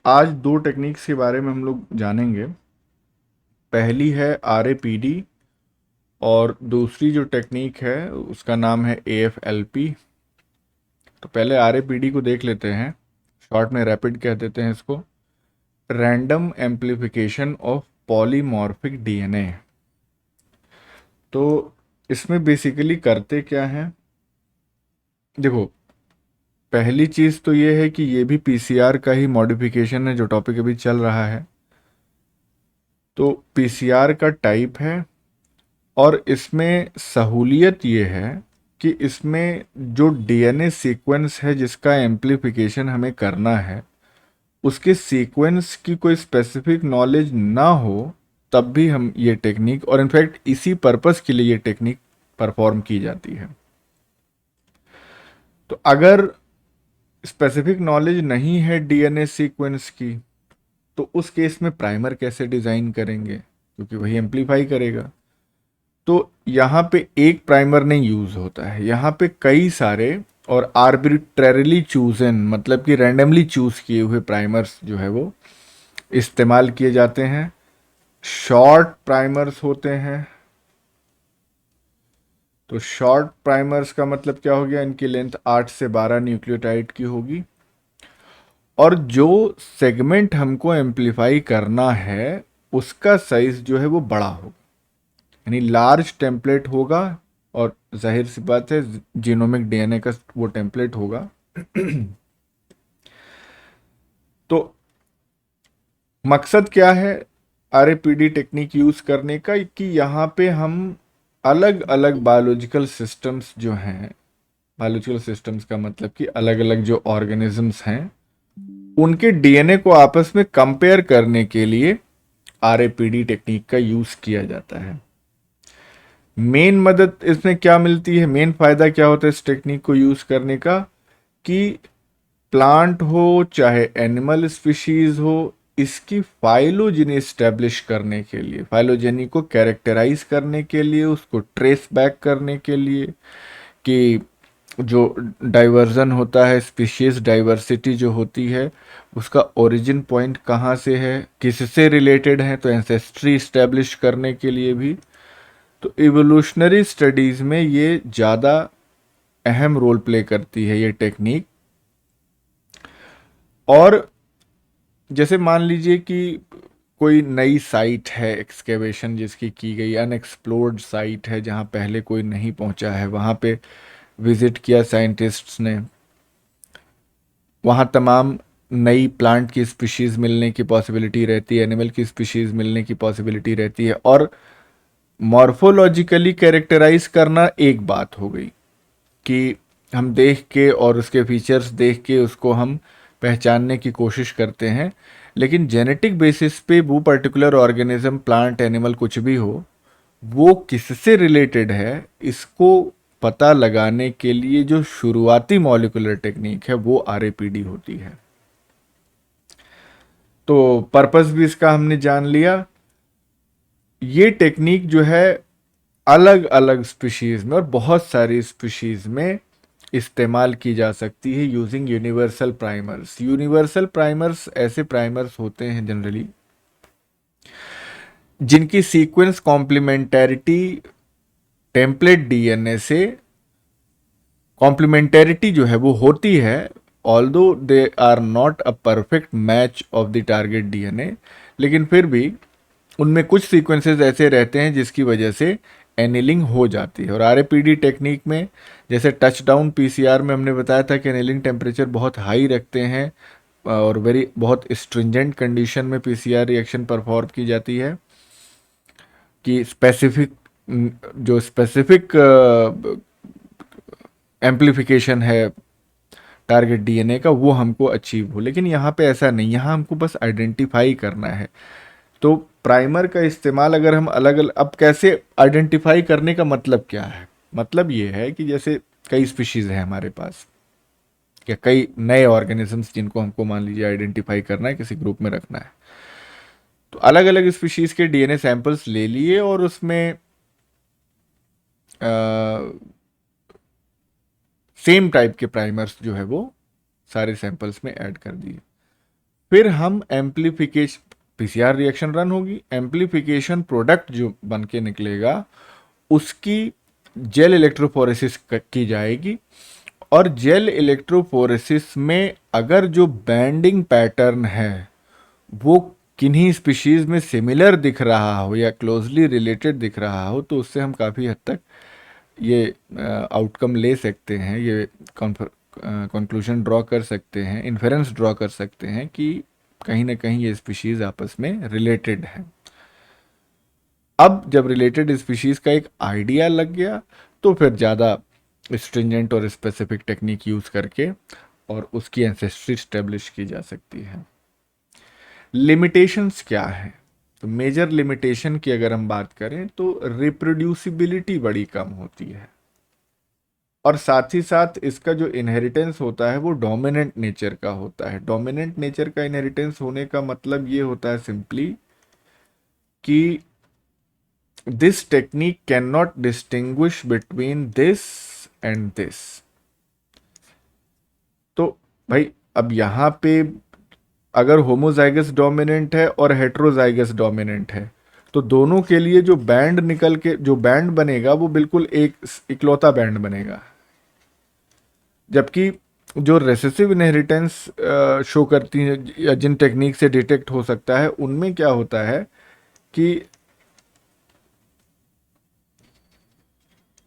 आज दो टेक्निक्स के बारे में हम लोग जानेंगे। पहली है RAPD और दूसरी जो टेक्निक है उसका नाम है AFLP। तो पहले RAPD को देख लेते हैं, शॉर्ट में रैपिड कह देते हैं इसको। Random amplification of polymorphic DNA। तो इसमें बेसिकली करते क्या है, देखो, पहली चीज़ तो ये है कि ये भी PCR का ही मॉडिफिकेशन है जो टॉपिक अभी चल रहा है। तो PCR का टाइप है और इसमें सहूलियत ये है कि इसमें जो DNA सीक्वेंस है जिसका एम्प्लीफिकेशन हमें करना है, उसके सीक्वेंस की कोई स्पेसिफिक नॉलेज ना हो तब भी हम ये टेक्निक, और इनफैक्ट इसी पर्पस के लिए ये टेक्निक परफॉर्म की जाती है। तो अगर स्पेसिफिक नॉलेज नहीं है DNA सीक्वेंस की, तो उस केस में प्राइमर कैसे डिज़ाइन करेंगे, क्योंकि वही एम्पलीफाई करेगा। तो यहाँ पे एक प्राइमर नहीं यूज़ होता है, यहाँ पे कई सारे और आर्बिट्ररीली चूजन, मतलब कि रैंडमली चूज किए हुए प्राइमर्स जो है वो इस्तेमाल किए जाते हैं। शॉर्ट प्राइमर्स होते हैं। तो शॉर्ट प्राइमर्स का मतलब क्या हो गया, इनकी लेंथ 8 से 12 न्यूक्लियोटाइड की होगी और जो सेगमेंट हमको एम्पलीफाई करना है उसका साइज जो है वो बड़ा होगा, यानी लार्ज टेम्पलेट होगा। और जाहिर सी बात है, जीनोमिक DNA का वो टेम्पलेट होगा। तो मकसद क्या है RAPD टेक्निक यूज करने का, कि यहाँ पे हम अलग अलग बायोलॉजिकल सिस्टम्स जो हैं, बायोलॉजिकल सिस्टम्स का मतलब कि अलग अलग जो ऑर्गेनिजम्स हैं, उनके DNA को आपस में कंपेयर करने के लिए RAPD टेक्निक का यूज किया जाता है। मेन मदद इसमें क्या मिलती है, मेन फायदा क्या होता है इस टेक्निक को यूज करने का, कि प्लांट हो चाहे एनिमल स्पीशीज हो, इसकी फाइलोजेनी स्टैब्लिश करने के लिए, फाइलोजेनी को कैरेक्टराइज करने के लिए, उसको ट्रेस बैक करने के लिए कि जो डाइवर्जन होता है, स्पीशीज डाइवर्सिटी जो होती है, उसका ओरिजिन पॉइंट कहाँ से है, किससे रिलेटेड है, तो एंसेस्ट्री स्टैब्लिश करने के लिए भी। तो इवोल्यूशनरी स्टडीज़ में ये ज़्यादा अहम रोल प्ले करती है ये टेक्निक। और जैसे मान लीजिए कि कोई नई साइट है, एक्सकेवेशन जिसकी की गई, अनएक्सप्लोर्ड साइट है जहाँ पहले कोई नहीं पहुँचा है, वहाँ पे विजिट किया साइंटिस्ट्स ने, वहाँ तमाम नई प्लांट की स्पीशीज़ मिलने की पॉसिबिलिटी रहती है, एनिमल की स्पीशीज़ मिलने की पॉसिबिलिटी रहती है। और मॉर्फोलॉजिकली कैरेक्टराइज करना एक बात हो गई कि हम देख के और उसके फीचर्स देख के उसको हम पहचानने की कोशिश करते हैं, लेकिन जेनेटिक बेसिस पे वो पर्टिकुलर ऑर्गेनिज्म, प्लांट, एनिमल, कुछ भी हो, वो किससे रिलेटेड है, इसको पता लगाने के लिए जो शुरुआती मॉलिक्यूलर टेक्निक है वो RAPD होती है। तो पर्पस भी इसका हमने जान लिया। ये टेक्निक जो है अलग अलग स्पीशीज में और बहुत सारी स्पीशीज में इस्तेमाल की जा सकती है using universal primers. Universal primers ऐसे प्राइमर्स होते हैं जनरली जिनकी सीक्वेंस कॉम्प्लीमेंटैरिटी टेम्पलेट DNA से, कॉम्प्लीमेंटैरिटी जो है वो होती है, although they are not a perfect match of the target DNA, लेकिन फिर भी उनमें कुछ सीक्वेंसेस ऐसे रहते हैं जिसकी वजह से एनिलिंग हो जाती है। और RAPD टेक्निक में, जैसे टच डाउन PCR में हमने बताया था कि एनिलिंग टेम्परेचर बहुत हाई रखते हैं और बहुत स्ट्रिंजेंट कंडीशन में PCR रिएक्शन परफॉर्म की जाती है, कि स्पेसिफिक, जो स्पेसिफिक एम्प्लीफिकेशन है टारगेट DNA का, वो हमको अचीव हो। लेकिन यहाँ पे ऐसा नहीं, यहाँ हमको बस आइडेंटिफाई करना है। तो प्राइमर का इस्तेमाल अगर हम अलग अलग, अब कैसे आइडेंटिफाई करने का मतलब क्या है, मतलब ये है कि जैसे कई स्पीशीज है हमारे पास, या कई नए ऑर्गेनिजम्स जिनको हमको मान लीजिए आइडेंटिफाई करना है, किसी ग्रुप में रखना है, तो अलग अलग स्पीशीज के DNA सैंपल्स ले लिए और उसमें सेम टाइप के प्राइमर्स जो है वो सारे सैंपल्स में ऐड कर दिए। फिर हम एम्प्लीफिकेशन, पीसीआर रिएक्शन रन होगी, एम्प्लीफिकेशन प्रोडक्ट जो बन के निकलेगा उसकी जेल इलेक्ट्रोफोरेसिस की जाएगी, और जेल इलेक्ट्रोफोरेसिस में अगर जो बैंडिंग पैटर्न है वो किन्हीं स्पीशीज में सिमिलर दिख रहा हो या क्लोजली रिलेटेड दिख रहा हो, तो उससे हम काफ़ी हद तक ये आउटकम ले सकते हैं, ये कंक्लूजन ड्रॉ कर सकते हैं, इन्फेरेंस ड्रॉ कर सकते हैं कि कहीं ना कहीं ये स्पीशीज आपस में रिलेटेड है। अब जब रिलेटेड स्पीशीज का एक आइडिया लग गया तो फिर ज़्यादा स्ट्रिंजेंट और स्पेसिफिक टेक्निक यूज़ करके और उसकी एंसेस्ट्री स्टेब्लिश की जा सकती है। लिमिटेशंस क्या है? तो मेजर लिमिटेशन की अगर हम बात करें तो रिप्रोड्यूसिबिलिटी बड़ी कम होती है, और साथ ही साथ इसका जो इनहेरिटेंस होता है वो डोमिनेंट नेचर का होता है। डोमिनेंट नेचर का इनहेरिटेंस होने का मतलब ये होता है सिंपली कि this technique can not distinguish between this and this. तो भाई अब यहां पे अगर होमोजाइगस डोमिनेंट है और हेट्रोजाइगस डोमिनेंट है तो दोनों के लिए जो बैंड निकल के जो बैंड बनेगा वो बिल्कुल एक इकलौता बैंड बनेगा। जबकि जो रेसेसिव इनहेरिटेंस शो करती है या जिन टेक्निक से डिटेक्ट हो सकता है उनमें क्या होता है कि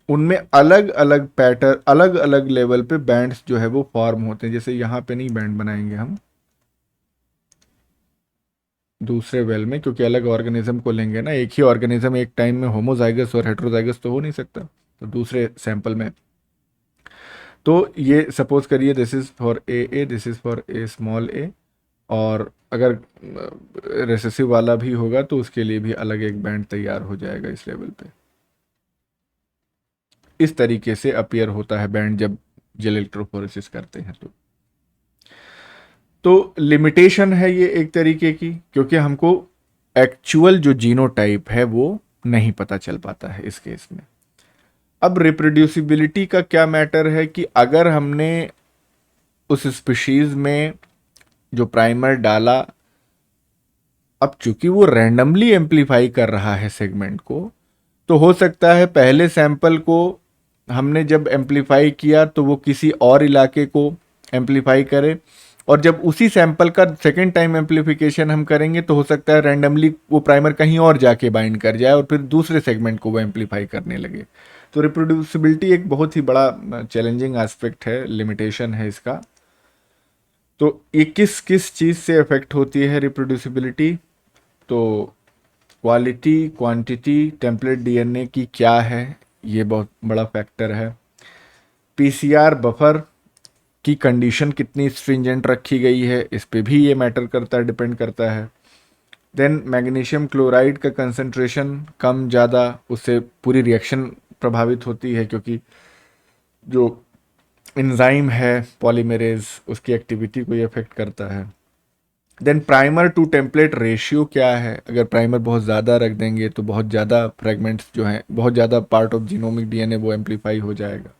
उनमें अलग अलग पैटर्न, अलग अलग लेवल पे बैंड्स जो है वो फॉर्म होते हैं। जैसे यहाँ पे नहीं बैंड बनाएंगे हम दूसरे वेल में, क्योंकि अलग ऑर्गेनिज्म को लेंगे ना, एक ही ऑर्गेनिज्म एक टाइम में होमोजाइगस और हेट्रोजाइगस तो हो नहीं सकता। तो दूसरे सैंपल में तो ये सपोज करिए this is for a, this is for a small a, और अगर रेसेसिव वाला भी होगा तो उसके लिए भी अलग एक बैंड तैयार हो जाएगा इस लेवल पे। इस तरीके से अपीयर होता है बैंड जब जेल इलेक्ट्रोफोरेसिस करते हैं। तो लिमिटेशन है ये एक तरीके की, क्योंकि हमको एक्चुअल जो जीनोटाइप है वो नहीं पता चल पाता है इस केस में। अब रिप्रोड्यूसिबिलिटी का क्या मैटर है कि अगर हमने उस स्पीशीज में जो प्राइमर डाला, अब चूंकि वो रैंडमली एम्पलीफाई कर रहा है सेगमेंट को, तो हो सकता है पहले सैंपल को हमने जब एम्पलीफाई किया तो वो किसी और इलाके को एम्पलीफाई करे, और जब उसी सैंपल का सेकेंड टाइम एम्पलीफिकेशन हम करेंगे तो हो सकता है रैंडमली वो प्राइमर कहीं और जाके बाइंड कर जाए और फिर दूसरे सेगमेंट को वो एम्पलीफाई करने लगे। तो रिप्रोड्यूसिबिलिटी एक बहुत ही बड़ा चैलेंजिंग एस्पेक्ट है, लिमिटेशन है इसका। तो ये किस किस चीज़ से अफेक्ट होती है रिप्रोड्यूसिबिलिटी? तो क्वालिटी, क्वांटिटी, टेम्पलेट डीएनए की क्या है, ये बहुत बड़ा फैक्टर है। पीसीआर बफर की कंडीशन कितनी स्ट्रिंजेंट रखी गई है, इस पे भी ये मैटर करता है, डिपेंड करता है। देन मैग्नीशियम क्लोराइड का कंसंट्रेशन कम ज़्यादा, उससे पूरी रिएक्शन प्रभावित होती है, क्योंकि जो एंजाइम है पॉलीमरेज उसकी एक्टिविटी को ये अफेक्ट करता है। Then primer to template ratio क्या है? अगर प्राइमर बहुत ज़्यादा रख देंगे तो बहुत ज़्यादा फ्रेगमेंट्स जो हैं, बहुत ज़्यादा पार्ट ऑफ जीनोमिक डीएनए वो एम्पलीफाई हो जाएगा।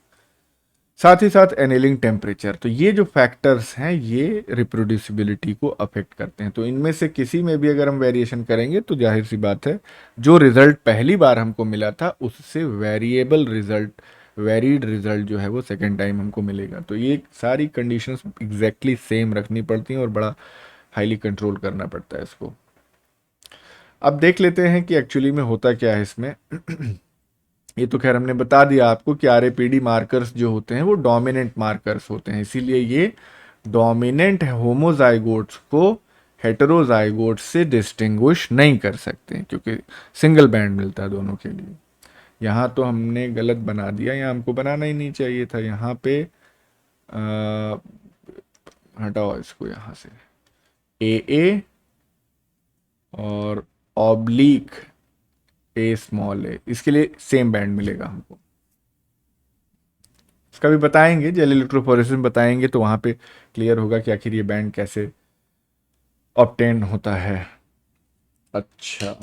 साथ ही साथ एनेलिंग टेम्परेचर। तो ये जो फैक्टर्स हैं ये रिप्रोड्यूसिबिलिटी को अफेक्ट करते हैं। तो इनमें से किसी में भी अगर हम वेरिएशन करेंगे तो जाहिर सी बात है जो रिजल्ट पहली बार हमको मिला था उससे वेरिएबल रिजल्ट, वेरीड रिजल्ट जो है वो सेकेंड टाइम हमको मिलेगा। तो ये सारी कंडीशंस एग्जैक्टली सेम रखनी पड़ती हैं और बड़ा हाईली कंट्रोल करना पड़ता है इसको। अब देख लेते हैं कि एक्चुअली में होता क्या है इसमें। ये तो खैर हमने बता दिया आपको कि आरएपीडी मार्कर्स जो होते हैं वो डोमिनेंट मार्कर्स होते हैं, इसीलिए ये डोमिनेंट होमोजाइगोट्स को हेटेरोजाइगोट्स से डिस्टिंग्विश नहीं कर सकते, क्योंकि सिंगल बैंड मिलता है दोनों के लिए। यहाँ तो हमने गलत बना दिया, यहाँ हमको बनाना ही नहीं चाहिए था। यहाँ पे हटाओ इसको यहाँ से, ए और ऑब्लिक ए स्मॉल ए, इसके लिए सेम बैंड मिलेगा हमको। इसका भी बताएंगे, जेल इलेक्ट्रोफोरेसिस में बताएंगे, तो वहां पे क्लियर होगा कि आखिर ये बैंड कैसे ऑब्टेन होता है। अच्छा,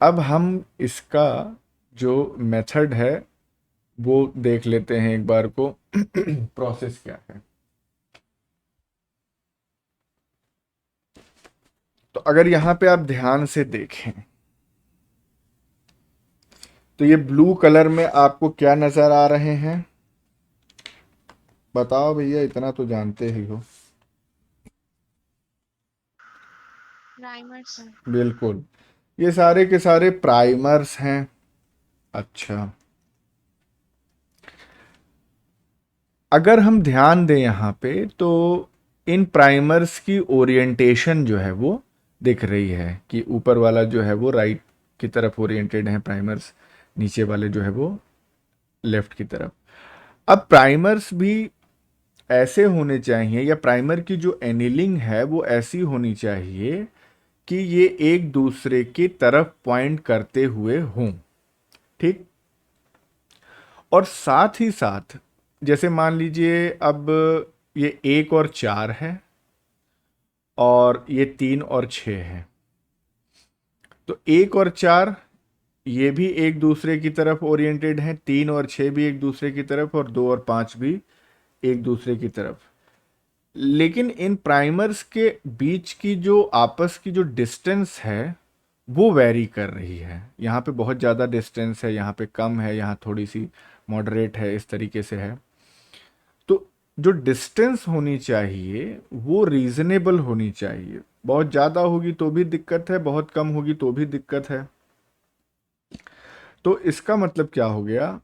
अब हम इसका जो मेथड है वो देख लेते हैं एक बार को। प्रोसेस क्या है? तो अगर यहां पे आप ध्यान से देखें तो ये ब्लू कलर में आपको क्या नजर आ रहे हैं? बताओ भैया, इतना तो जानते ही हो। प्राइमर्स हैं। बिल्कुल, ये सारे के सारे प्राइमर्स हैं। अच्छा, अगर हम ध्यान दें यहाँ पे तो इन प्राइमर्स की ओरिएंटेशन जो है वो दिख रही है कि ऊपर वाला जो है वो राइट की तरफ ओरिएंटेड है प्राइमर्स, नीचे वाले जो है वो लेफ्ट की तरफ। अब प्राइमर्स भी ऐसे होने चाहिए, या प्राइमर की जो एनीलिंग है वो ऐसी होनी चाहिए कि ये एक दूसरे की तरफ पॉइंट करते हुए हों। ठीक। और साथ ही साथ जैसे मान लीजिए अब ये 1 और 4 है और ये 3 और 6 है, तो 1 और 4 ये भी एक दूसरे की तरफ ओरिएंटेड हैं, 3 और 6 भी एक दूसरे की तरफ, और 2 और 5 भी एक दूसरे की तरफ। लेकिन इन प्राइमर्स के बीच की जो आपस की जो डिस्टेंस है वो वैरी कर रही है। यहाँ पे बहुत ज़्यादा डिस्टेंस है, यहाँ पे कम है, यहाँ थोड़ी सी मॉडरेट है, इस तरीके से है। तो जो डिस्टेंस होनी चाहिए वो रीजनेबल होनी चाहिए। बहुत ज़्यादा होगी तो भी दिक्कत है, बहुत कम होगी तो भी दिक्कत है। तो इसका मतलब क्या हो गया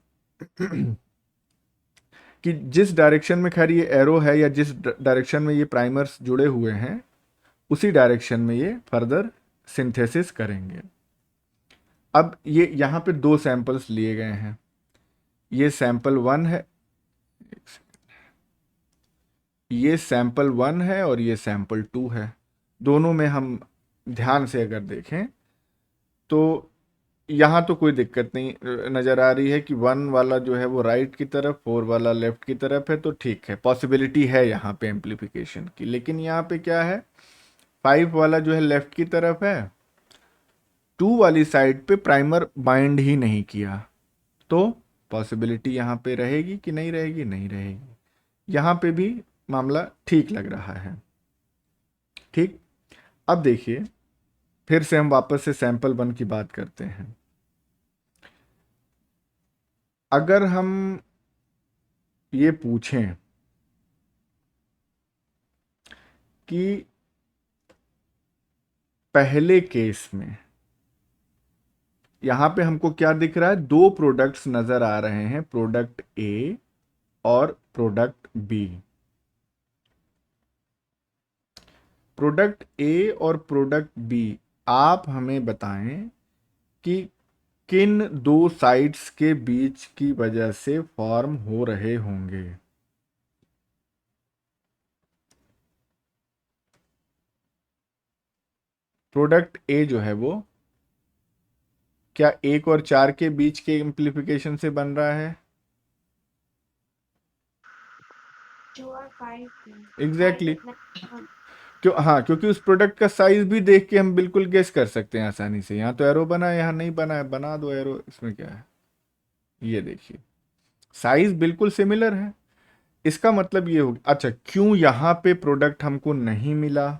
कि जिस डायरेक्शन में खैर ये एरो है, या जिस डायरेक्शन में ये प्राइमर्स जुड़े हुए हैं, उसी डायरेक्शन में ये फर्दर सिंथेसिस करेंगे। अब ये यहाँ पे 2 सैंपल्स लिए गए हैं, ये सैंपल 1 है, ये सैंपल 1 है और ये सैंपल 2 है। दोनों में हम ध्यान से अगर देखें तो यहाँ तो कोई दिक्कत नहीं नज़र आ रही है कि 1 वाला जो है वो राइट की तरफ, 4 वाला लेफ्ट की तरफ है, तो ठीक है, पॉसिबिलिटी है यहाँ पे एम्प्लीफिकेशन की। लेकिन यहाँ पे क्या है, 5 वाला जो है लेफ्ट की तरफ है, 2 वाली साइड पे प्राइमर बाइंड ही नहीं किया, तो पॉसिबिलिटी यहाँ पे रहेगी कि नहीं रहेगी? नहीं रहेगी। यहाँ पे भी मामला ठीक लग रहा है। ठीक। अब देखिए, फिर से हम वापस से सैंपल 1 की बात करते हैं। अगर हम ये पूछें कि पहले केस में यहां पे हमको क्या दिख रहा है, 2 प्रोडक्ट्स नजर आ रहे हैं, प्रोडक्ट ए और प्रोडक्ट बी। प्रोडक्ट ए और प्रोडक्ट बी, आप हमें बताएं कि किन 2 साइड्स के बीच की वजह से फॉर्म हो रहे होंगे। प्रोडक्ट ए जो है वो क्या 1 और 4 के बीच के एम्प्लीफिकेशन से बन रहा है? 2 और 5 एग्जैक्टली exactly. क्यों? हाँ, क्योंकि उस प्रोडक्ट का साइज भी देख के हम बिल्कुल गेस कर सकते हैं आसानी से। यहाँ तो एरो बना है, यहाँ नहीं बना है, बना दो एरो, इसमें क्या है? ये देखिए, साइज बिल्कुल सिमिलर है। इसका मतलब ये हो गया। अच्छा, क्यों यहाँ पे प्रोडक्ट हमको नहीं मिला?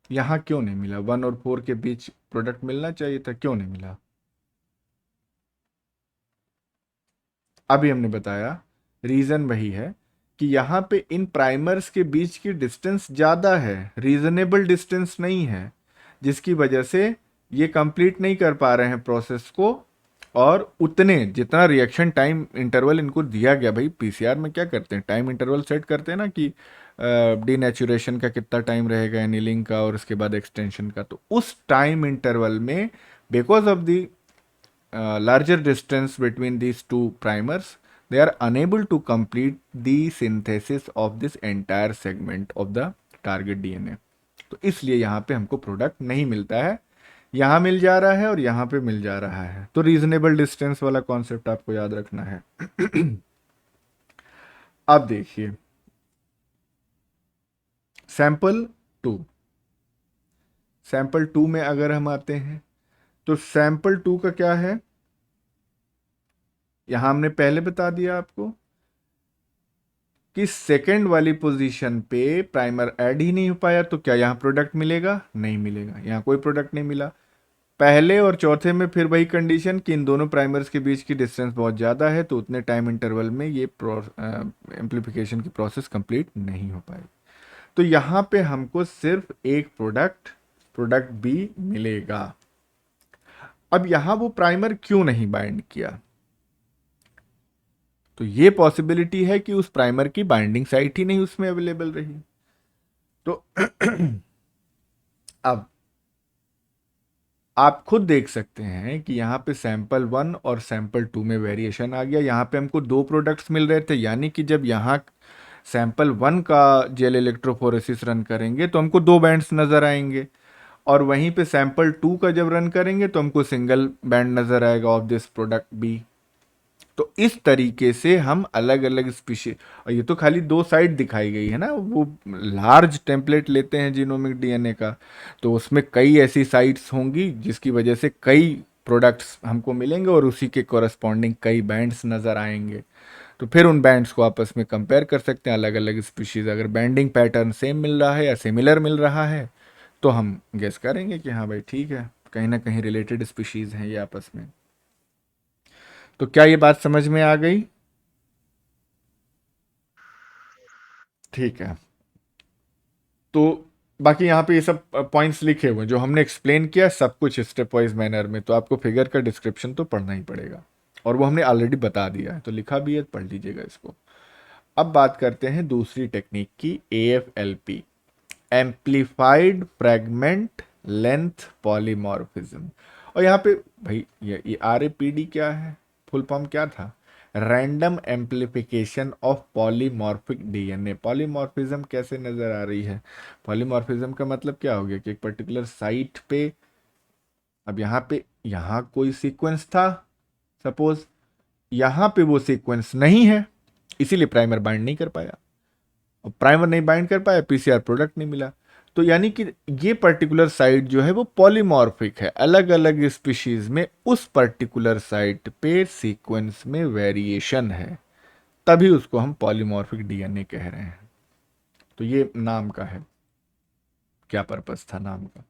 यहाँ क्यों नहीं मिला? 1 और 4 के बीच प्रोडक्ट मिलना चाहिए था, क्यों नहीं मिला? अभी हमने बताया, रीजन वही है कि यहाँ पे इन प्राइमर्स के बीच की डिस्टेंस ज़्यादा है, रीजनेबल डिस्टेंस नहीं है, जिसकी वजह से ये कंप्लीट नहीं कर पा रहे हैं प्रोसेस को। और उतने जितना रिएक्शन टाइम इंटरवल इनको दिया गया, भाई पीसीआर में क्या करते हैं, टाइम इंटरवल सेट करते हैं ना कि डीनेचुरेशन का कितना टाइम रहेगा, एनीलिंग का, और उसके बाद एक्सटेंशन का। तो उस टाइम इंटरवल में, because of the larger distance between these two primers, they are unable to complete the synthesis of this entire segment of the target DNA। तो इसलिए यहाँ पे हमको प्रोडक्ट नहीं मिलता है, यहाँ मिल जा रहा है और यहाँ पे मिल जा रहा है। तो रीजनेबल डिस्टेंस वाला कॉन्सेप्ट आपको याद रखना है। अब देखिए सैंपल 2, सैंपल 2 में अगर हम आते हैं तो सैंपल 2 का क्या है, यहां हमने पहले बता दिया आपको कि सेकंड वाली पोजीशन पे प्राइमर ऐड ही नहीं हो पाया, तो क्या यहाँ प्रोडक्ट मिलेगा? नहीं मिलेगा, यहाँ कोई प्रोडक्ट नहीं मिला। पहले और चौथे में फिर वही कंडीशन कि इन दोनों प्राइमर्स के बीच की डिस्टेंस बहुत ज़्यादा है, तो उतने टाइम इंटरवल में ये एम्प्लीफिकेशन की प्रोसेस कंप्लीट नहीं हो पाएगी। तो यहाँ पे हमको सिर्फ एक प्रोडक्ट बी मिलेगा। अब यहाँ वो प्राइमर क्यों नहीं बाइंड किया? तो ये पॉसिबिलिटी है कि उस प्राइमर की बाइंडिंग साइट ही नहीं उसमें अवेलेबल रही। तो अब आप खुद देख सकते हैं कि यहाँ पे सैंपल 1 और सैंपल 2 में वेरिएशन आ गया। यहाँ पे हमको दो प्रोडक्ट्स मिल रहे थे, यानी कि जब यहाँ सैंपल 1 का जेल इलेक्ट्रोफोरेसिस रन करेंगे तो हमको दो बैंड्स नज़र आएंगे, और वहीं पे सैंपल 2 का जब रन करेंगे तो हमको सिंगल बैंड नज़र आएगा ऑफ दिस प्रोडक्ट बी। तो इस तरीके से हम अलग अलग स्पीशीज, और ये तो खाली दो साइड दिखाई गई है ना, वो लार्ज टेम्पलेट लेते हैं जीनोमिक डीएनए का, तो उसमें कई ऐसी साइट्स होंगी जिसकी वजह से कई प्रोडक्ट्स हमको मिलेंगे और उसी के कॉरस्पॉन्डिंग कई बैंड्स नज़र आएंगे। तो फिर उन बैंड्स को आपस में कंपेयर कर सकते हैं अलग अलग स्पीशीज, अगर बैंडिंग पैटर्न सेम मिल रहा है या सिमिलर मिल रहा है तो हम गेस करेंगे कि हाँ भाई ठीक है, कहीं ना कहीं रिलेटेड स्पीशीज हैं ये आपस में। तो क्या ये बात समझ में आ गई? ठीक है। तो बाकी यहाँ पे ये सब पॉइंट्स लिखे हुए हैं जो हमने एक्सप्लेन किया, सब कुछ स्टेप वाइज मैनर में, तो आपको फिगर का डिस्क्रिप्शन तो पढ़ना ही पड़ेगा, और वो हमने ऑलरेडी बता दिया है, तो लिखा भी है, पढ़ लीजिएगा इसको। अब बात करते हैं दूसरी टेक्निक की, AFLP, amplified fragment length polymorphism. और यहाँ पे भाई ये RAPD क्या है, फुल फॉर्म क्या था? Random amplification of polymorphic DNA. Polymorphism कैसे नजर आ रही है? पॉलीमॉर्फिज्म का मतलब क्या हो गया कि एक पर्टिकुलर साइट पे, अब यहाँ कोई सीक्वेंस था सपोज, यहाँ पे वो सीक्वेंस नहीं है, इसीलिए प्राइमर बाइंड नहीं कर पाया, और प्राइमर नहीं बाइंड कर पाया, PCR प्रोडक्ट नहीं मिला। तो यानी कि ये पर्टिकुलर साइट जो है वो पॉलीमॉर्फिक है, अलग अलग स्पीशीज में उस पर्टिकुलर साइट पे सीक्वेंस में वेरिएशन है, तभी उसको हम पॉलीमॉर्फिक डीएनए कह रहे हैं। तो ये नाम का है, क्या पर्पस था नाम का।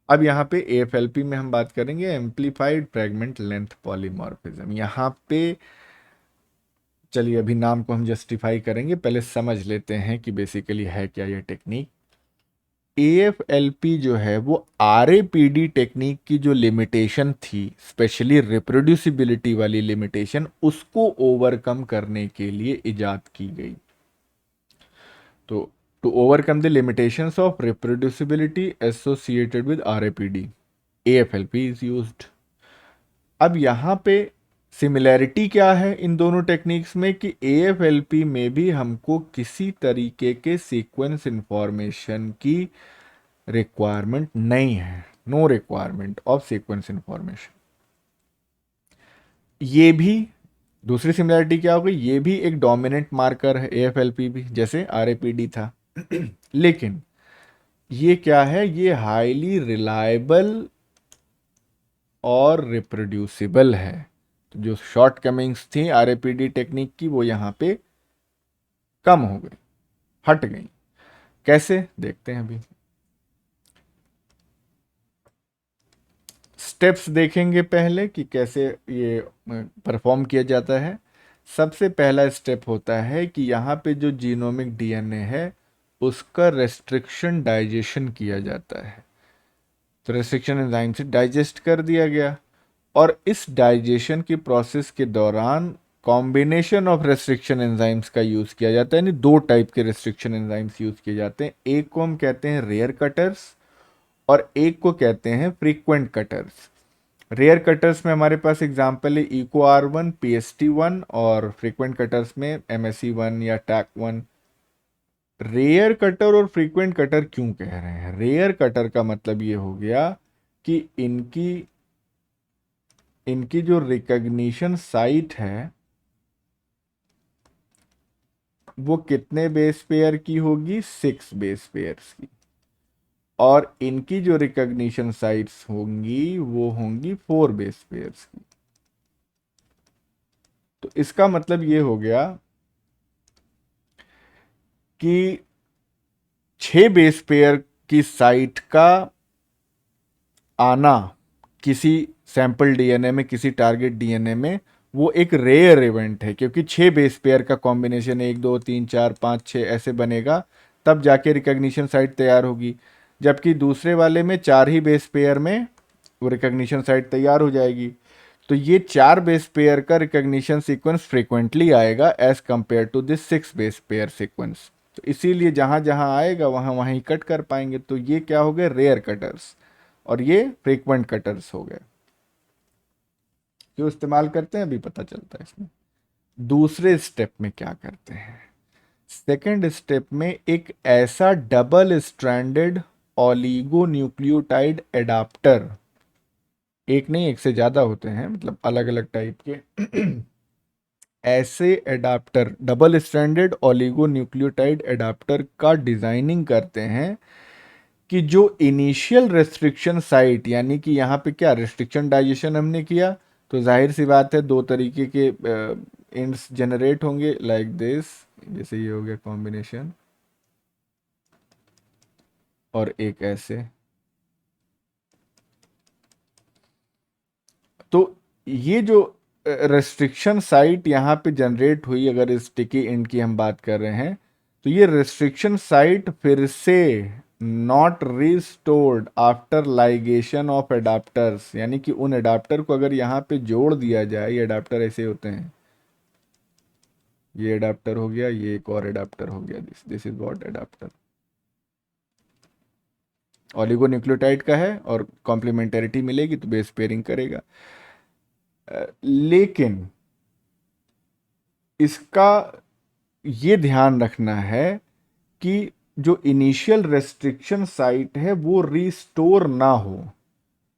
अब यहाँ पे AFLP में हम बात करेंगे एम्प्लीफाइड फ्रैगमेंट लेंथ पॉलीमॉर्फिज्म। यहाँ पे चलिए अभी नाम को हम जस्टिफाई करेंगे, पहले समझ लेते हैं कि बेसिकली है क्या ये टेक्निक। AFLP जो है वो RAPD टेक्निक की जो लिमिटेशन थी, स्पेशली रिप्रोड्यूसिबिलिटी वाली लिमिटेशन, उसको ओवरकम करने के लिए इजाद की गई। तो to overcome the limitations of reproducibility associated with RAPD, AFLP is used. अब यहाँ पे सिमिलैरिटी क्या है इन दोनों टेक्निक्स में कि AFLP में भी हमको किसी तरीके के सीक्वेंस इंफॉर्मेशन की रिक्वायरमेंट नहीं है, no requirement of sequence information. ये भी दूसरी सिमिलरिटी क्या हो गई, ये भी एक डोमिनेंट मार्कर है AFLP भी, जैसे RAPD था लेकिन ये क्या है, ये हाईली रिलायबल और रिप्रोड्यूसिबल है। तो जो शॉर्ट कमिंग्स थी RAPD टेक्निक की वो यहाँ पे कम हो गई, हट गई। कैसे देखते हैं अभी, स्टेप्स देखेंगे पहले कि कैसे ये परफॉर्म किया जाता है। सबसे पहला स्टेप होता है कि यहाँ पे जो जीनोमिक डीएनए है उसका रेस्ट्रिक्शन डाइजेशन किया जाता है। तो रेस्ट्रिक्शन एंजाइम से डाइजेस्ट कर दिया गया, और इस डाइजेशन की प्रोसेस के दौरान कॉम्बिनेशन ऑफ रेस्ट्रिक्शन एंजाइम्स का यूज़ किया जाता है, यानी दो टाइप के रेस्ट्रिक्शन एंजाइम्स यूज़ किए जाते हैं। एक को हम कहते हैं रेयर कटर्स और एक को कहते हैं फ्रीक्वेंट कटर्स। रेयर कटर्स में हमारे पास एग्जांपल है EcoR1, PST1, और फ्रीक्वेंट कटर्स में MSE1 या TAC1। रेयर कटर और फ्रीक्वेंट कटर क्यों कह रहे हैं? रेयर कटर का मतलब ये हो गया कि इनकी इनकी जो रिकग्निशन साइट है वो कितने बेस पेयर की होगी? 6 बेस पेयर्स की, और इनकी जो रिकग्निशन साइट्स होंगी वो होंगी 4 बेस पेयर्स की। तो इसका मतलब ये हो गया कि 6 बेस पेयर की साइट का आना किसी सैंपल डीएनए में, किसी टारगेट डीएनए में, वो एक रेयर इवेंट है, क्योंकि 6 बेस पेयर का कॉम्बिनेशन 1 2 3 4 5 6 ऐसे बनेगा, तब जाके रिकॉग्निशन साइट तैयार होगी। जबकि दूसरे वाले में 4 ही बेस पेयर में वो रिकॉग्निशन साइट तैयार हो जाएगी। तो ये 4 बेस पेयर का रिकॉग्निशन सीक्वेंस फ्रीक्वेंटली आएगा as compare to this 6 base pair sequence. तो इसीलिए जहां जहां आएगा वहां वहां ही कट कर पाएंगे। तो ये क्या हो गए, रेयर कटर्स, और ये फ्रीक्वेंट कटर्स हो गए जो इस्तेमाल करते हैं, अभी पता चलता है इसमें। दूसरे स्टेप में क्या करते हैं, सेकेंड स्टेप में एक ऐसा डबल स्ट्रैंडेड ओलिगोन्यूक्लियोटाइड एडाप्टर, एक नहीं एक से ज्यादा होते हैं, मतलब अलग अलग टाइप के ऐसे adapter, double stranded oligonucleotide adapter का डिजाइनिंग करते हैं कि जो इनिशियल रेस्ट्रिक्शन साइट, यानी कि यहाँ पे क्या रेस्ट्रिक्शन डाइजेशन हमने किया, तो जाहिर सी बात है दो तरीके के एंड्स जनरेट होंगे लाइक दिस, जैसे ये हो गया कॉम्बिनेशन, और एक ऐसे। तो ये जो रेस्ट्रिक्शन साइट यहाँ पे जनरेट हुई, अगर इस स्टिकी एंड की हम बात कर रहे हैं, तो ये रेस्ट्रिक्शन साइट फिर से not restored after ligation of adapters, यानी कि उन एडाप्टर को अगर यहाँ पे जोड़ दिया जाए, ये एडाप्टर ऐसे होते हैं, ये एडाप्टर हो गया, ये एक और एडाप्टर हो गया, this is what adapter, oligonucleotide का है और कॉम्प्लीमेंटेरिटी मिलेगी तो बेस पेयरिंग करेगा। लेकिन इसका ये ध्यान रखना है कि जो इनिशियल रेस्ट्रिक्शन साइट है वो रिस्टोर ना हो।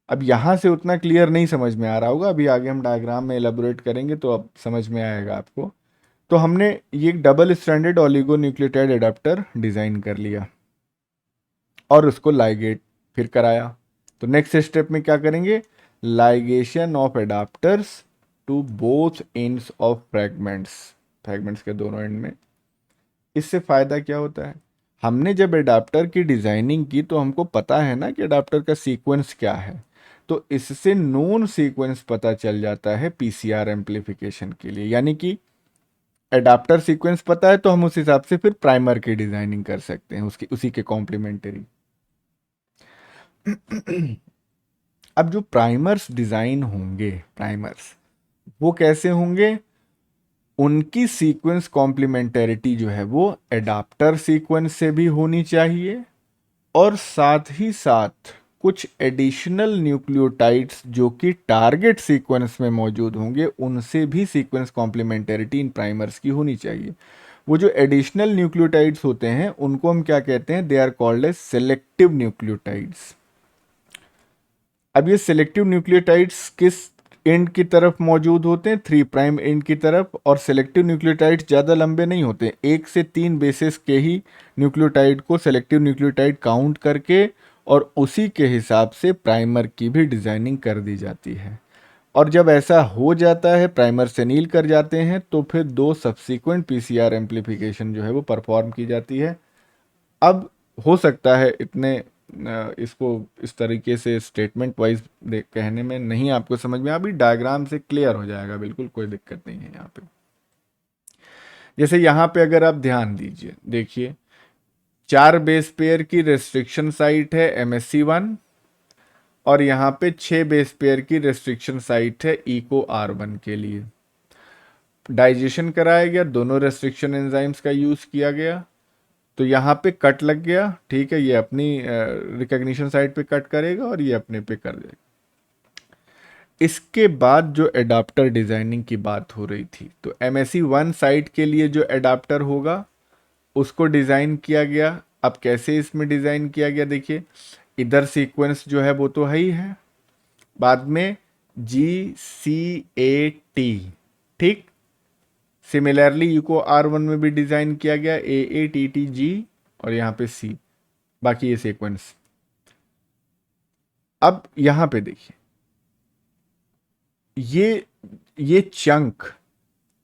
अब यहां से उतना क्लियर नहीं समझ में आ रहा होगा, अभी आगे हम डायग्राम में एलाबोरेट करेंगे तो अब समझ में आएगा आपको। तो हमने ये double stranded oligonucleotide adapter design कर लिया और उसको लाइगेट फिर कराया। तो नेक्स्ट स्टेप में क्या करेंगे, ligation of adapters to both ends of fragments, fragments के दोनों एंड में। इससे फायदा क्या होता है, हमने जब एडाप्टर की डिजाइनिंग की तो हमको पता है ना कि एडाप्टर का सीक्वेंस क्या है, तो इससे नोन सीक्वेंस पता चल जाता है पीसीआर एम्पलीफिकेशन के लिए। यानी कि एडाप्टर सीक्वेंस पता है तो हम उस हिसाब से फिर प्राइमर की डिजाइनिंग कर सकते हैं उसकी, उसी के कॉम्प्लीमेंटरी। अब जो प्राइमर्स डिजाइन होंगे, प्राइमर्स वो कैसे होंगे, उनकी सीक्वेंस कॉम्प्लीमेंटेरिटी जो है वो एडाप्टर सीक्वेंस से भी होनी चाहिए, और साथ ही साथ कुछ एडिशनल न्यूक्लियोटाइड्स जो कि टारगेट सीक्वेंस में मौजूद होंगे उनसे भी सीक्वेंस कॉम्प्लीमेंटेरिटी इन प्राइमर्स की होनी चाहिए। वो जो एडिशनल न्यूक्लियोटाइड्स होते हैं उनको हम क्या कहते हैं, they are called as selective nucleotides. अब ये सेलेक्टिव न्यूक्लियोटाइड्स किस एंड की तरफ मौजूद होते हैं, 3 प्राइम एंड की तरफ, और सेलेक्टिव न्यूक्लियोटाइड्स ज़्यादा लंबे नहीं होते, 1 से 3 बेसिस के ही न्यूक्लियोटाइड को सेलेक्टिव न्यूक्लियोटाइड काउंट करके और उसी के हिसाब से प्राइमर की भी डिजाइनिंग कर दी जाती है। और जब ऐसा हो जाता है, प्राइमर से नील कर जाते हैं, तो फिर 2 सब्सीक्वेंट पीसीआर एम्पलीफिकेशन जो है वो परफॉर्म की जाती है। अब हो सकता है इतने इसको इस तरीके से स्टेटमेंट वाइज कहने में नहीं आपको समझ में, अभी डायग्राम से क्लियर हो जाएगा, बिल्कुल कोई दिक्कत नहीं है यहाँ पे। जैसे यहाँ पे अगर आप ध्यान दीजिए, देखिए 4 बेस पेयर की रेस्ट्रिक्शन साइट है MSC1, और यहाँ पे 6 बेस पेयर की रेस्ट्रिक्शन साइट है इको R1 के लिए। डाइजेशन कराया गया, दोनों रेस्ट्रिक्शन एंजाइम्स का यूज किया गया, तो यहाँ पे कट लग गया, ठीक है, ये अपनी रिकॉग्निशन साइट पे कट करेगा और ये अपने पे कर देगा। इसके बाद जो एडाप्टर डिजाइनिंग की बात हो रही थी, तो MSC1 साइट के लिए जो एडाप्टर होगा उसको डिजाइन किया गया। अब कैसे इसमें डिजाइन किया गया, देखिए इधर सीक्वेंस जो है वो तो है ही है, बाद में GCAT, ठीक, सिमिलरली यूको R1 में भी डिजाइन किया गया AATTG और यहाँ पे C, बाकी ये सीक्वेंस। अब यहाँ पे देखिए ये चंक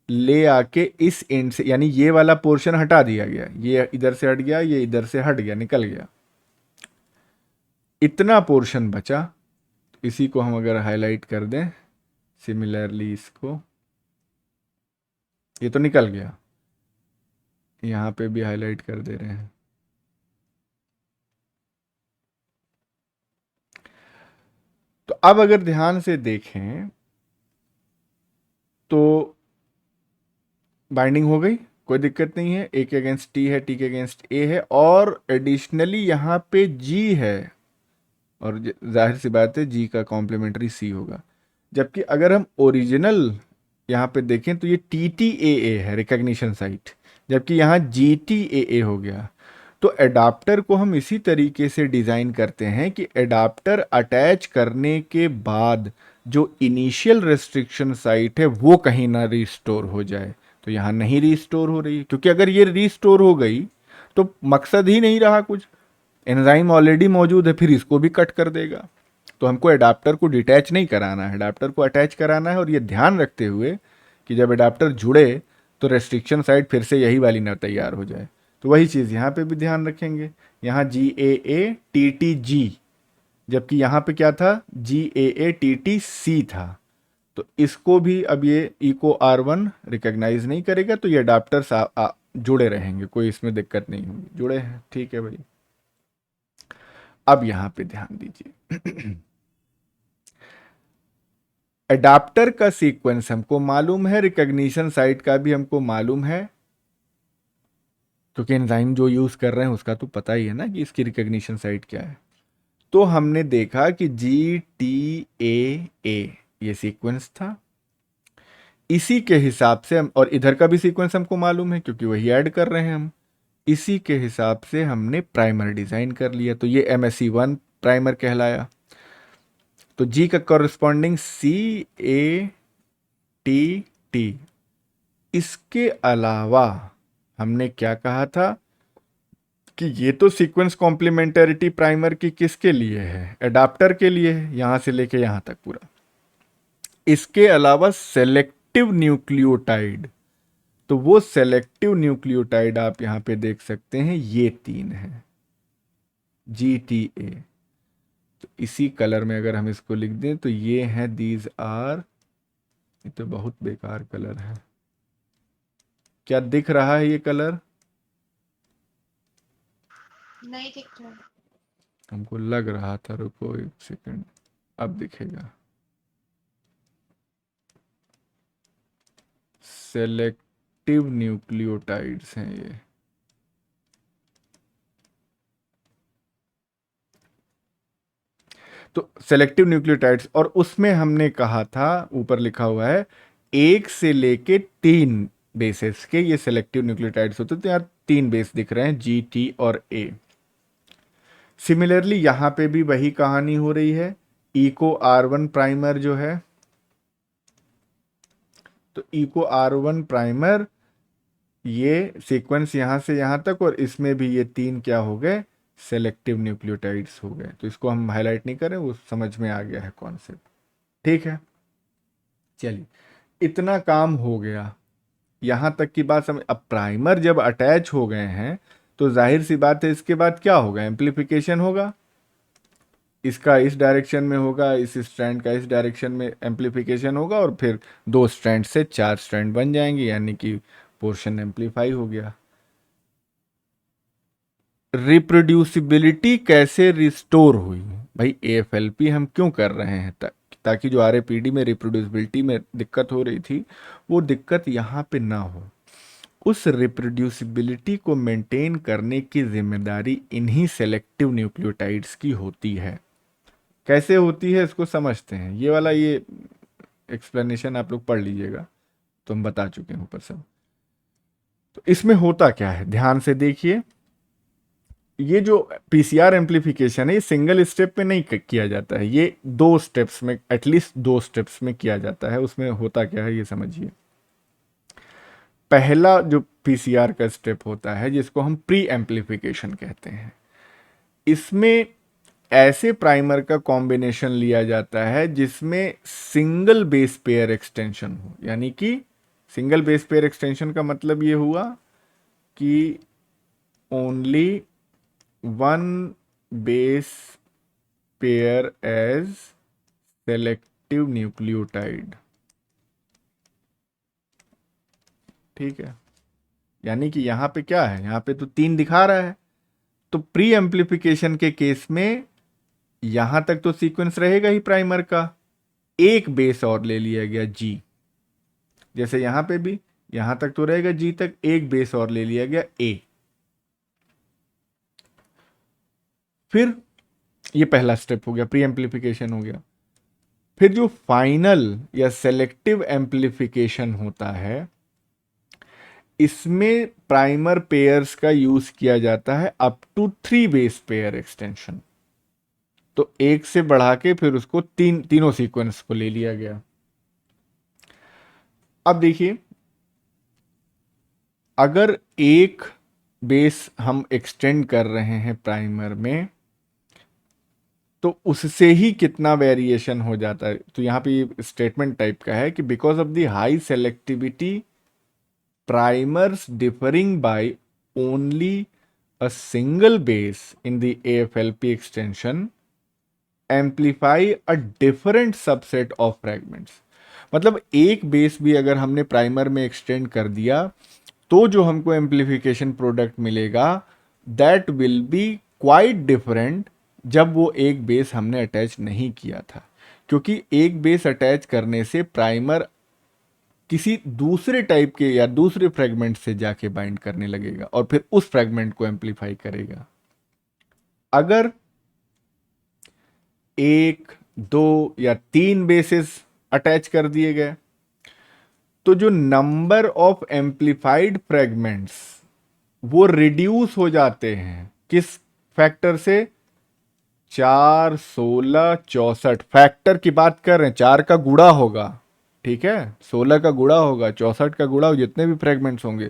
ले आके इस एंड से, यानी ये वाला पोर्शन हटा दिया गया, ये इधर से हट गया, ये इधर से हट गया, निकल गया, इतना पोर्शन बचा। इसी को हम अगर हाईलाइट कर दें, सिमिलरली इसको, ये तो निकल गया, यहां पे भी हाईलाइट कर दे रहे हैं। तो अब अगर ध्यान से देखें तो बाइंडिंग हो गई, कोई दिक्कत नहीं है, ए के अगेंस्ट टी है, टी के अगेंस्ट ए है, और एडिशनली यहाँ पे जी है, और जाहिर सी बात है जी का कॉम्प्लीमेंट्री सी होगा। जबकि अगर हम ओरिजिनल यहाँ पे देखें तो ये टी टी ए ए है रिकग्निशन साइट, जबकि यहाँ जी टी ए ए हो गया। तो एडाप्टर को हम इसी तरीके से डिज़ाइन करते हैं कि एडाप्टर अटैच करने के बाद जो इनिशियल रेस्ट्रिक्शन साइट है वो कहीं ना रिस्टोर हो जाए। तो यहाँ नहीं रिस्टोर हो रही है, क्योंकि अगर ये रिस्टोर हो गई तो मकसद ही नहीं रहा कुछ, एंजाइम ऑलरेडी मौजूद है, फिर इसको भी कट कर देगा। तो हमको एडाप्टर को डिटैच नहीं कराना है, एडाप्टर को अटैच कराना है, और ये ध्यान रखते हुए कि जब एडाप्टर जुड़े तो रेस्ट्रिक्शन साइट फिर से यही वाली ना तैयार हो जाए। तो वही चीज़ यहाँ पे भी ध्यान रखेंगे, यहाँ जी ए ए टी टी जी, जबकि यहाँ पे क्या था, जी ए ए टी टी सी था। तो इसको भी अब ये इको R1 रिकॉग्नाइज नहीं करेगा, तो ये अडाप्टर्स जुड़े रहेंगे, कोई इसमें दिक्कत नहीं होगी, जुड़े हैं, ठीक है भाई। अब यहां पे ध्यान दीजिए, एडाप्टर का सीक्वेंस हमको मालूम है, रिकॉग्निशन साइट का भी हमको मालूम है, क्योंकि एंजाइम जो यूज कर रहे हैं उसका तो पता ही है ना कि इसकी रिकॉग्निशन साइट क्या है। तो हमने देखा कि जी टी ए ये सीक्वेंस था, इसी के हिसाब से हम, और इधर का भी सीक्वेंस हमको मालूम है क्योंकि वही ऐड कर रहे हैं हम, इसी के हिसाब से हमने प्राइमर डिजाइन कर लिया। तो ये MSC1 प्राइमर कहलाया। तो जी का कॉरस्पॉन्डिंग CATT। इसके अलावा हमने क्या कहा था कि ये तो सीक्वेंस कॉम्प्लीमेंटरिटी प्राइमर की किसके लिए है, एडाप्टर के लिए है, यहां से लेके यहां तक पूरा। इसके अलावा सेलेक्टिव न्यूक्लियोटाइड, तो वो सेलेक्टिव न्यूक्लियोटाइड आप यहां पे देख सकते हैं, ये 3 है, GTA। तो इसी कलर में अगर हम इसको लिख दें तो ये हैं, दीज आर, ये तो बहुत बेकार कलर है, क्या दिख रहा है ये कलर? नहीं दिख रहा। हमको लग रहा था, रुको एक सेकंड, अब दिखेगा। सेलेक्टिव न्यूक्लियोटाइड्स हैं ये। तो सेलेक्टिव न्यूक्लियोटाइड्स, और उसमें हमने कहा था, ऊपर लिखा हुआ है, 1 से लेके 3 बेसेस के ये सेलेक्टिव न्यूक्लियोटाइड्स होते, तो यहाँ 3 बेस दिख रहे हैं, GT और A। सिमिलरली यहां पे भी वही कहानी हो रही है, इको R1 प्राइमर जो है, तो इको R1 प्राइमर, ये सीक्वेंस यहां से यहां तक, और इसमें भी ये 3 क्या हो गए, सेलेक्टिव न्यूक्लियोटाइड्स हो गए। तो इसको हम हाईलाइट नहीं करें, वो समझ में आ गया है कॉन्सेप्ट, ठीक है। चलिए, इतना काम हो गया, यहां तक की बात समझ। अब प्राइमर जब अटैच हो गए हैं तो जाहिर सी बात है इसके बाद क्या होगा, एम्प्लीफिकेशन होगा, इसका इस डायरेक्शन में होगा, इस स्ट्रैंड का इस डायरेक्शन में एम्प्लीफिकेशन होगा, और फिर 2 स्ट्रैंड से 4 स्ट्रैंड बन जाएंगे, यानी कि पोर्शन एम्प्लीफाई हो गया। रिप्रोड्यूसिबिलिटी कैसे रिस्टोर हुई, भाई AFLP हम क्यों कर रहे हैं, ताकि जो RAPD में रिप्रोड्यूसिबिलिटी में दिक्कत हो रही थी वो दिक्कत यहाँ पे ना हो। उस रिप्रोड्यूसिबिलिटी को मेंटेन करने की जिम्मेदारी इन्हीं सेलेक्टिव न्यूक्लियोटाइड्स की होती है। कैसे होती है इसको समझते हैं, ये वाला ये एक्सप्लेनेशन आप लोग पढ़ लीजिएगा, तो हम बता चुके हैं ऊपर सब। तो इसमें होता क्या है, ध्यान से देखिए, ये जो PCR एम्प्लीफिकेशन है ये सिंगल स्टेप में नहीं किया जाता है, ये 2 स्टेप्स में, एटलीस्ट 2 स्टेप्स में किया जाता है। उसमें होता क्या है ये समझिए। पहला जो PCR का स्टेप होता है, जिसको हम प्री एम्प्लीफिकेशन कहते हैं, इसमें ऐसे प्राइमर का कॉम्बिनेशन लिया जाता है जिसमें सिंगल बेस पेयर एक्सटेंशन हो, यानी कि सिंगल बेस पेयर एक्सटेंशन का मतलब ये हुआ कि only one base pair as selective nucleotide, ठीक है। यानी कि यहां पे क्या है, यहां पे तो 3 दिखा रहा है, तो प्री एम्प्लीफिकेशन के केस में यहां तक तो सीक्वेंस रहेगा ही प्राइमर का, एक बेस और ले लिया गया जी, जैसे यहां पे भी यहां तक तो रहेगा जी तक, एक बेस और ले लिया गया ए। फिर ये पहला स्टेप हो गया, प्री एम्प्लीफिकेशन हो गया। फिर जो फाइनल या सेलेक्टिव एम्प्लीफिकेशन होता है, इसमें प्राइमर पेयर्स का यूज किया जाता है up to 3 base pair extension. तो एक से बढ़ा के फिर उसको तीनों सीक्वेंस को ले लिया गया। अब देखिए, अगर एक बेस हम एक्सटेंड कर रहे हैं प्राइमर में, तो उससे ही कितना वेरिएशन हो जाता है। तो यहां पे स्टेटमेंट टाइप का है कि because of the high selectivity, primers differing by only a single base in the AFLP extension amplify a different subset of fragments। मतलब एक बेस भी अगर हमने प्राइमर में एक्सटेंड कर दिया, तो जो हमको एम्प्लीफिकेशन प्रोडक्ट मिलेगा that will be quite different जब वो एक बेस हमने अटैच नहीं किया था। क्योंकि एक बेस अटैच करने से प्राइमर किसी दूसरे टाइप के या दूसरे फ्रेगमेंट से जाके बाइंड करने लगेगा और फिर उस फ्रेगमेंट को एम्पलीफाई करेगा। अगर एक, दो या 3 बेसिस अटैच कर दिए गए, तो जो नंबर ऑफ एम्पलीफाइड फ्रेगमेंट्स वो रिड्यूस हो जाते हैं। किस फैक्टर से? 4, 16, 64 फैक्टर की बात कर रहे हैं। 4 का गुणा होगा, ठीक है, 16 का गुणा होगा, 64 का गुणा, जितने भी फ्रेगमेंट्स होंगे,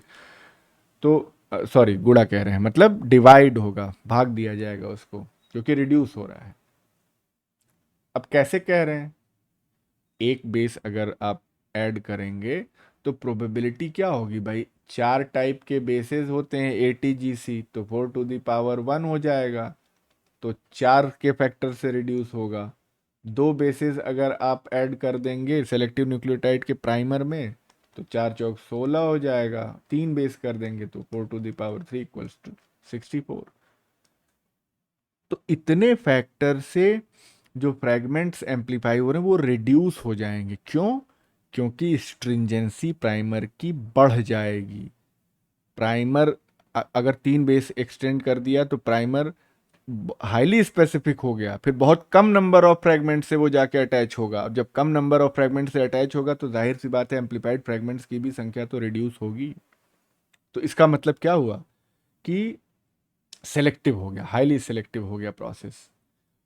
तो सॉरी गुणा कह रहे हैं, मतलब डिवाइड होगा, भाग दिया जाएगा उसको, क्योंकि रिड्यूस हो रहा है। अब कैसे कह रहे हैं? एक बेस अगर आप ऐड करेंगे तो प्रोबेबिलिटी क्या होगी भाई? 4 टाइप के बेसेस होते हैं ATGC, तो 4⁻1 हो जाएगा, तो 4 के फैक्टर से रिड्यूस होगा। 2 बेसेस अगर आप ऐड कर देंगे सेलेक्टिव न्यूक्लियोटाइड के प्राइमर में, तो 4 चौक 16 हो जाएगा। 3 बेस कर देंगे तो 4⁻3 इक्वल्स टू 64। तो इतने फैक्टर से जो फ्रैगमेंट्स एम्पलीफाई हो रहे हैं वो रिड्यूस हो जाएंगे। क्यों? क्योंकि स्ट्रिंजेंसी प्राइमर की बढ़ जाएगी। प्राइमर अगर 3 बेस एक्सटेंड कर दिया तो प्राइमर हाईली स्पेसिफिक हो गया, फिर बहुत कम नंबर ऑफ फ्रेगमेंट से वो जाके अटैच होगा। अब जब कम नंबर ऑफ फ्रेगमेंट से अटैच होगा तो जाहिर सी बात है एम्पलीफाइड फ्रेगमेंट्स की भी संख्या तो रिड्यूस होगी। तो इसका मतलब क्या हुआ कि सेलेक्टिव हो गया, हाईली सेलेक्टिव हो गया प्रोसेस।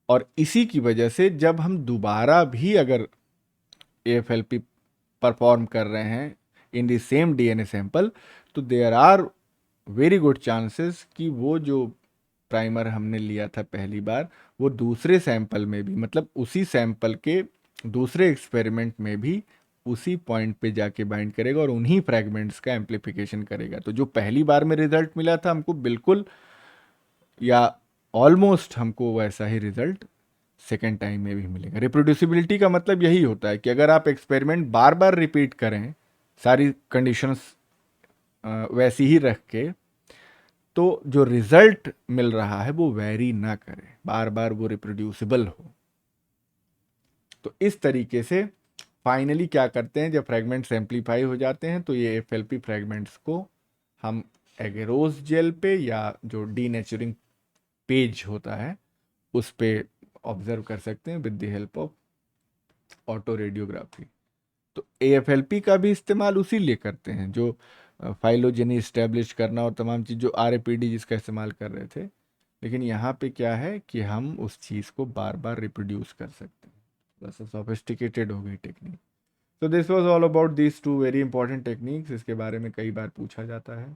और इसी की वजह से जब हम दोबारा भी अगर AFLP परफॉर्म कर रहे हैं in the same DNA sample, तो there are very good chances कि वो जो प्राइमर हमने लिया था पहली बार, वो दूसरे सैंपल में भी, मतलब उसी सैंपल के दूसरे एक्सपेरिमेंट में भी उसी पॉइंट पे जाके बाइंड करेगा और उन्हीं फ्रैगमेंट्स का एम्प्लीफिकेशन करेगा। तो जो पहली बार में रिजल्ट मिला था हमको, बिल्कुल या ऑलमोस्ट हमको वैसा ही रिजल्ट सेकेंड टाइम में भी मिलेगा। रिप्रोड्यूसिबिलिटी का मतलब यही होता है कि अगर आप एक्सपेरिमेंट बार बार रिपीट करें, सारी कंडीशंस वैसी ही रख के, तो जो रिजल्ट मिल रहा है वो वेरी ना करे, बार बार वो रिप्रोड्यूसिबल हो। तो इस तरीके से फाइनली क्या करते हैं, जब फ्रेगमेंट्स एम्पलीफाई हो जाते हैं तो ये FLP फ्रेगमेंट्स को हम एगेरोस जेल पे या जो डीनेचरिंग पेज होता है उस पे ऑब्जर्व कर सकते हैं with the help of auto radiography. तो AFLP का भी इस्तेमाल उसी लिए करते हैं, जो फाइलोजेनी इस्टेब्लिश करना और तमाम चीज़, जो RAPD जिसका इस्तेमाल कर रहे थे। लेकिन यहाँ पे क्या है कि हम उस चीज़ को बार बार रिप्रोड्यूस कर सकते हैं। बस सोफिस्टिकेटेड हो गई टेक्निक। तो this was all about these 2 very important techniques. इसके बारे में कई बार पूछा जाता है।